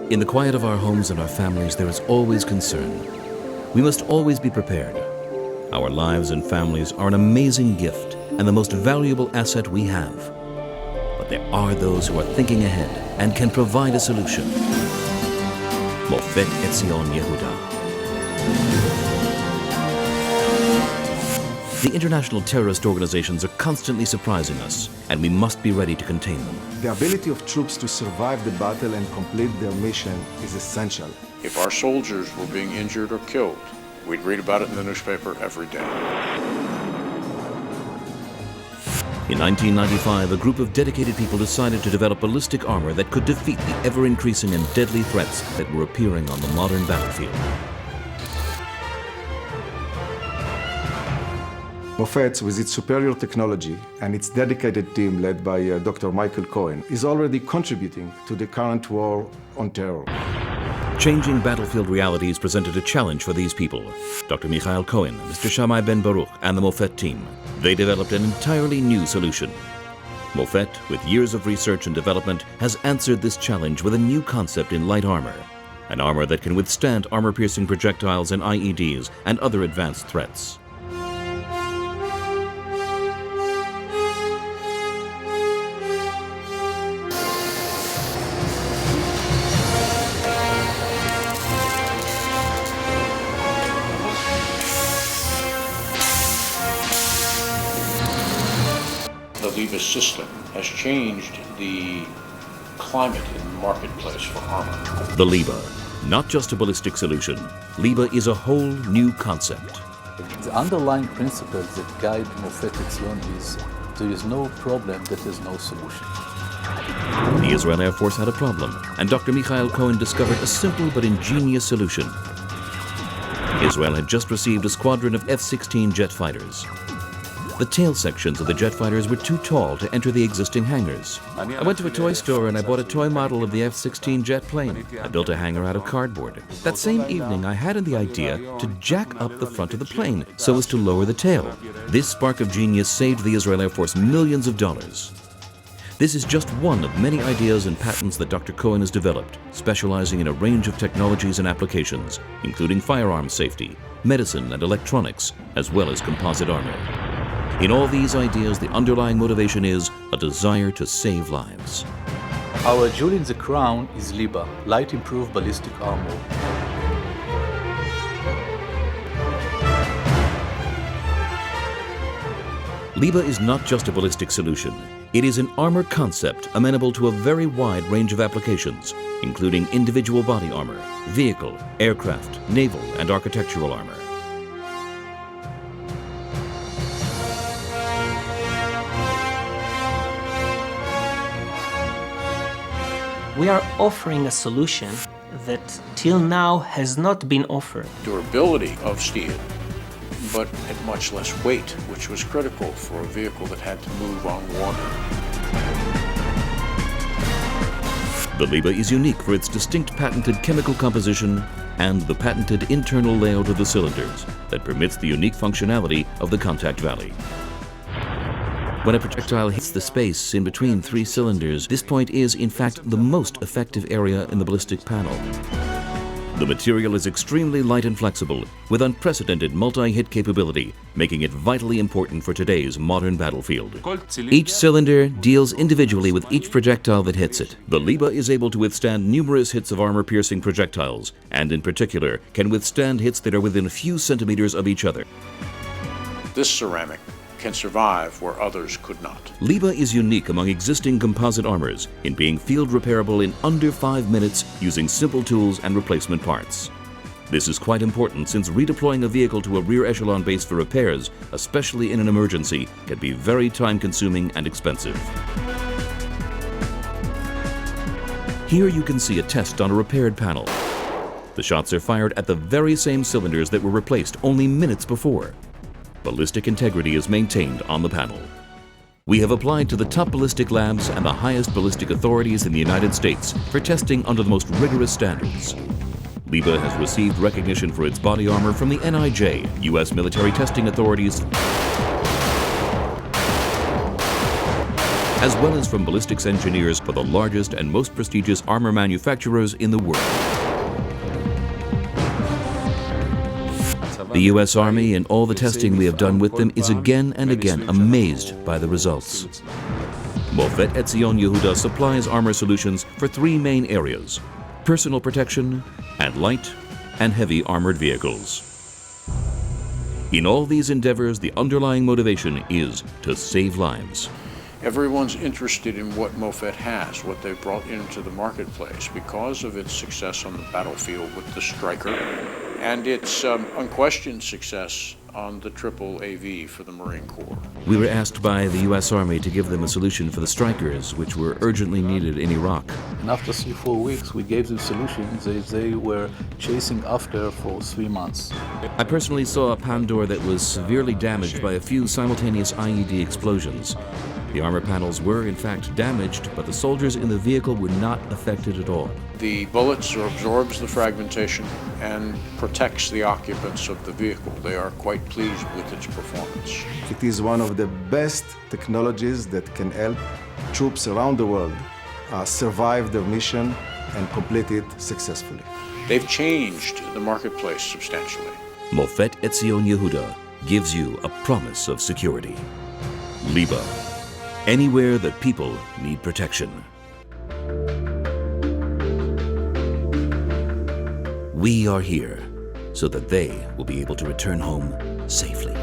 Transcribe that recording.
In the quiet of our homes and our families, there is always concern. We must always be prepared. Our lives and families are an amazing gift and the most valuable asset we have. But there are those who are thinking ahead and can provide a solution. Mofet Etzion Yehuda. The international terrorist organizations are constantly surprising us, and we must be ready to contain them. The ability of troops to survive the battle and complete their mission is essential. If our soldiers were being injured or killed, we'd read about it in the newspaper every day. In 1995, a group of dedicated people decided to develop ballistic armor that could defeat the ever-increasing and deadly threats that were appearing on the modern battlefield. Mofet, with its superior technology and its dedicated team led by Dr. Michael Cohen, is already contributing to the current war on terror. Changing battlefield realities presented a challenge for these people. Dr. Michael Cohen, Mr. Shammai Ben Baruch, and the Mofet team. They developed an entirely new solution. Mofet, with years of research and development, has answered this challenge with a new concept in light armor. An armor that can withstand armor-piercing projectiles and IEDs and other advanced threats. The LIBA system has changed the climate in the marketplace for armor. The LIBA, not just a ballistic solution. LIBA is a whole new concept. The underlying principle that guide Mofet Etzion is there is no problem that has no solution. The Israel Air Force had a problem, and Dr. Michael Cohen discovered a simple but ingenious solution. Israel had just received a squadron of F-16 jet fighters. The tail sections of the jet fighters were too tall to enter the existing hangars. I went to a toy store and I bought a toy model of the F-16 jet plane. I built a hangar out of cardboard. That same evening, I had the idea to jack up the front of the plane so as to lower the tail. This spark of genius saved the Israel Air Force millions of dollars. This is just one of many ideas and patents that Dr. Cohen has developed, specializing in a range of technologies and applications, including firearm safety, medicine and electronics, as well as composite armor. In all these ideas, the underlying motivation is a desire to save lives. Our jewel in the crown is LIBA, Light Improved Ballistic Armor. LIBA is not just a ballistic solution. It is an armor concept amenable to a very wide range of applications, including individual body armor, vehicle, aircraft, naval, and architectural armor. We are offering a solution that till now has not been offered. Durability of steel, but at much less weight, which was critical for a vehicle that had to move on water. The LIBA is unique for its distinct patented chemical composition and the patented internal layout of the cylinders that permits the unique functionality of the contact valley. When a projectile hits the space in between three cylinders, this point is, in fact, the most effective area in the ballistic panel. The material is extremely light and flexible, with unprecedented multi-hit capability, making it vitally important for today's modern battlefield. Each cylinder deals individually with each projectile that hits it. The LIBA is able to withstand numerous hits of armor-piercing projectiles, and in particular, can withstand hits that are within a few centimeters of each other. This ceramic can survive where others could not. LIBA is unique among existing composite armors in being field repairable in under 5 minutes using simple tools and replacement parts. This is quite important since redeploying a vehicle to a rear echelon base for repairs, especially in an emergency, can be very time-consuming and expensive. Here you can see a test on a repaired panel. The shots are fired at the very same cylinders that were replaced only minutes before. Ballistic integrity is maintained on the panel. We have applied to the top ballistic labs and the highest ballistic authorities in the United States for testing under the most rigorous standards. LIBA has received recognition for its body armor from the NIJ, U.S. military testing authorities, as well as from ballistics engineers for the largest and most prestigious armor manufacturers in the world. The US Army and all the testing we have done with them is again and again amazed by the results. Mofet Etzion Yehuda supplies armor solutions for three main areas: personal protection and light and heavy armored vehicles. In all these endeavors, the underlying motivation is to save lives. Everyone's interested in what Mofet has, what they brought into the marketplace because of its success on the battlefield with the Stryker and its unquestioned success on the Triple AV for the Marine Corps. We were asked by the US Army to give them a solution for the Strykers, which were urgently needed in Iraq. And after 3-4 weeks, we gave them solutions they were chasing after for 3 months. I personally saw a Pandor that was severely damaged by a few simultaneous IED explosions. The armor panels were, in fact, damaged, but the soldiers in the vehicle were not affected at all. The bullets absorbs the fragmentation and protects the occupants of the vehicle. They are quite pleased with its performance. It is one of the best technologies that can help troops around the world survive their mission and complete it successfully. They've changed the marketplace substantially. Mofet Etzion Yehuda gives you a promise of security. Liba, anywhere that people need protection. We are here so that they will be able to return home safely.